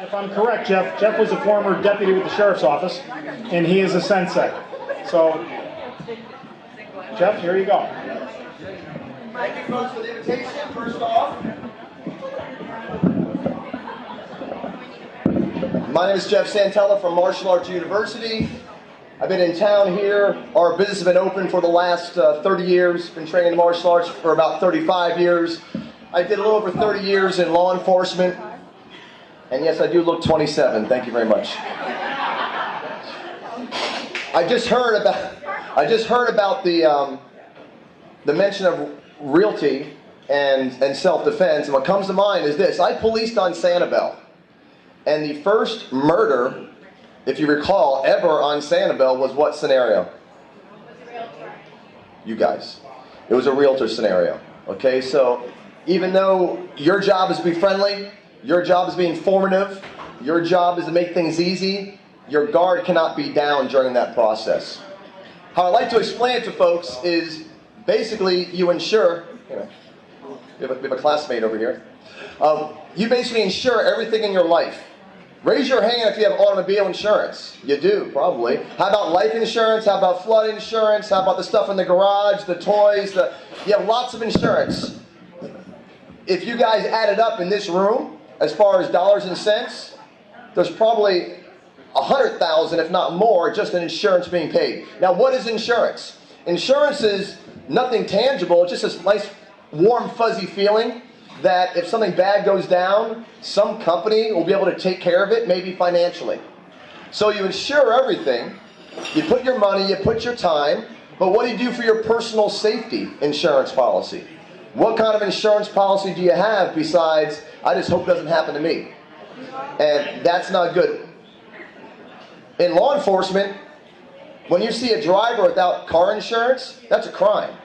If I'm correct, Jeff was a former deputy with the sheriff's office, and he is a sensei. So, Jeff, here you go. Thank you, folks, for the invitation. First off, my name is Jeff Santella from Martial Arts University. I've been in town here. Our business has been open for the last 30 years. Been training in martial arts for about 35 years. I did a little over 30 years in law enforcement. And yes, I do look 27. Thank you very much. I just heard about the mention of realty and self-defense. And what comes to mind is this. I policed on Sanibel. And the first murder, if you recall, ever on Sanibel was what scenario? You guys. It was a realtor scenario. Okay, so even though your job is to be friendly, your job is to be informative, your job is to make things easy, your guard cannot be down during that process. How I like to explain it to folks is basically you insure, we have a classmate over here, you basically insure everything in your life. Raise your hand if you have automobile insurance. You do, probably. How about life insurance? How about flood insurance? How about the stuff in the garage, the toys? You have lots of insurance. If you guys added up in this room, as far as dollars and cents, there's probably 100,000, if not more, just in insurance being paid. Now, what is insurance? Insurance is nothing tangible. It's just this nice, warm, fuzzy feeling that if something bad goes down, some company will be able to take care of it, maybe financially. So you insure everything. You put your money, you put your time, but what do you do for your personal safety insurance policy? What kind of insurance policy do you have besides, I just hope it doesn't happen to me? And that's not good. In law enforcement, when you see a driver without car insurance, that's a crime.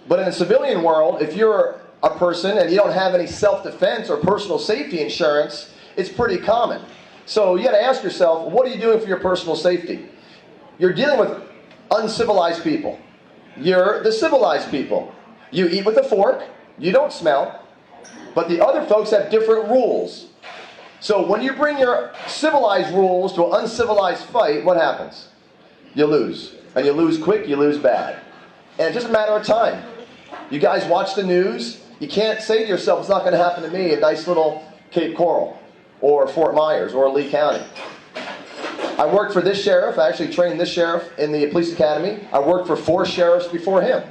But in the civilian world, if you're a person and you don't have any self-defense or personal safety insurance, it's pretty common. So you got to ask yourself, what are you doing for your personal safety? You're dealing with uncivilized people. You're the civilized people. You eat with a fork, you don't smell, but the other folks have different rules. So when you bring your civilized rules to an uncivilized fight, what happens? You lose. And you lose quick, you lose bad. And it's just a matter of time. You guys watch the news, you can't say to yourself, it's not going to happen to me in nice little Cape Coral, or Fort Myers, or Lee County. I worked for this sheriff, I actually trained this sheriff in the police academy. I worked for 4 sheriffs before him.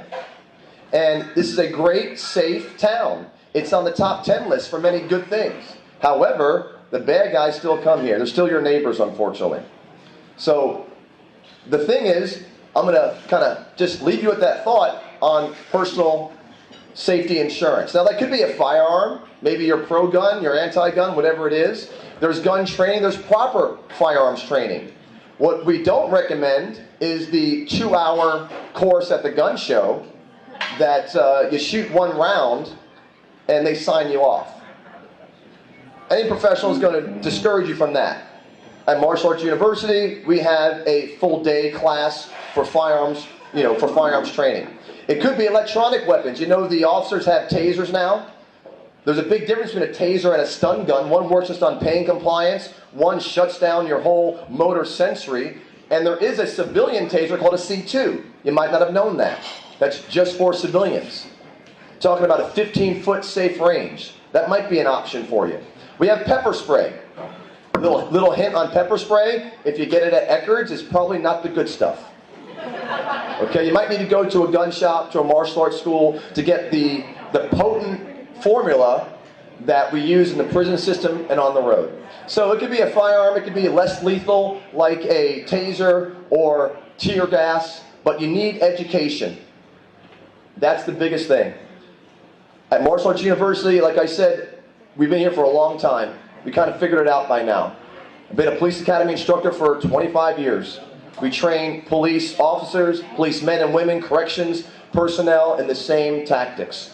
And this is a great, safe town. It's on the top 10 list for many good things. However, the bad guys still come here. They're still your neighbors, unfortunately. So, the thing is, I'm going to kind of just leave you with that thought on personal safety insurance. Now, that could be a firearm. Maybe you're pro-gun, you're anti-gun, whatever it is. There's gun training. There's proper firearms training. What we don't recommend is the 2-hour course at the gun show that you shoot 1 round and they sign you off. Any professional is going to discourage you from that. At Martial Arts University, we have a full-day class for firearms, for firearms training. It could be electronic weapons. You know the officers have tasers now? There's a big difference between a taser and a stun gun. One works just on pain compliance. One shuts down your whole motor sensory. And there is a civilian taser called a C2. You might not have known that. That's just for civilians. Talking about a 15-foot safe range. That might be an option for you. We have pepper spray. Little hint on pepper spray. If you get it at Eckerd's, it's probably not the good stuff. Okay, you might need to go to a gun shop, to a martial arts school, to get the potent formula that we use in the prison system and on the road. So it could be a firearm, it could be less lethal, like a taser or tear gas, but you need education. That's the biggest thing. At Martial Arts University, like I said, we've been here for a long time. We kind of figured it out by now. I've been a police academy instructor for 25 years. We train police officers, police men and women, corrections personnel in the same tactics.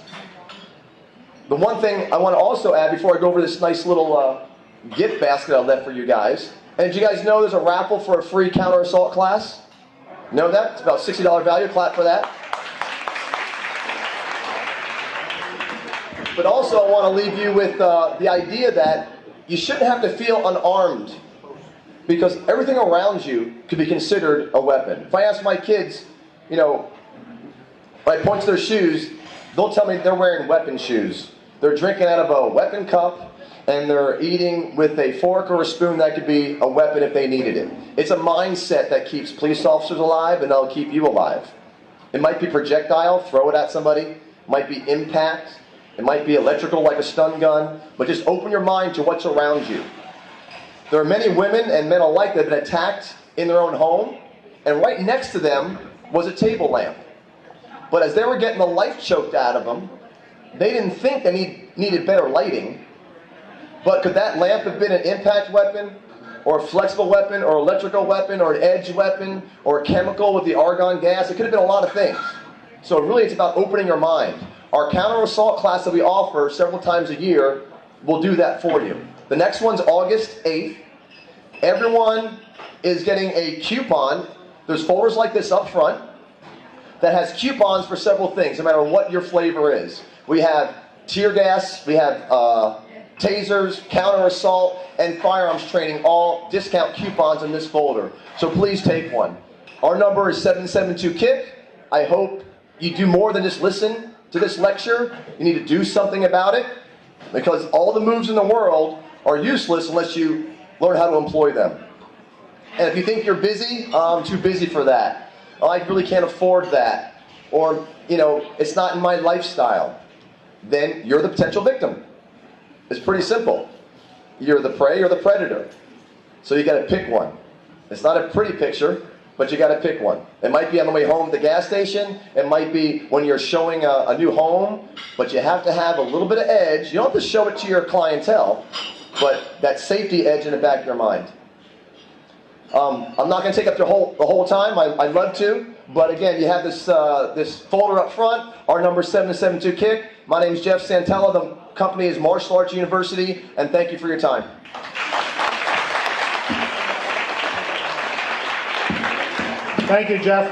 The one thing I want to also add before I go over this nice little gift basket I left for you guys. And did you guys know there's a raffle for a free counter assault class? Know that? It's about $60 value. Clap for that. But also I want to leave you with the idea that you shouldn't have to feel unarmed, because everything around you could be considered a weapon. If I ask my kids, you know, when I point to their shoes, they'll tell me they're wearing weapon shoes. They're drinking out of a weapon cup, and they're eating with a fork or a spoon that could be a weapon if they needed it. It's a mindset that keeps police officers alive, and that'll keep you alive. It might be projectile, throw it at somebody. It might be impact. It might be electrical like a stun gun. But just open your mind to what's around you. There are many women and men alike that have been attacked in their own home, and right next to them was a table lamp. But as they were getting the life choked out of them, they didn't think they needed better lighting. But could that lamp have been an impact weapon, or a flexible weapon, or electrical weapon, or an edge weapon, or a chemical with the argon gas? It could have been a lot of things. So really it's about opening your mind. Our counter-assault class that we offer several times a year will do that for you. The next one's August 8th. Everyone is getting a coupon. There's folders like this up front that has coupons for several things, no matter what your flavor is. We have tear gas, we have tasers, counter-assault, and firearms training, all discount coupons in this folder. So please take one. Our number is 772-KICK. I hope you do more than just listen to this lecture. You need to do something about it, because all the moves in the world are useless unless you learn how to employ them. And if you think you're busy, I'm too busy for that. Oh, I really can't afford that. Or, you know, it's not in my lifestyle. Then you're the potential victim. It's pretty simple. You're the prey or the predator. So you got to pick one. It's not a pretty picture, but you got to pick one. It might be on the way home at the gas station. It might be when you're showing a new home. But you have to have a little bit of edge. You don't have to show it to your clientele, but that safety edge in the back of your mind. I'm not going to take up the whole time. I'd love to. But again, you have this folder up front. Our number is 772-KICK. My name is Jeff Santella. The company is Martial Arts University. And thank you for your time. Thank you, Jeff.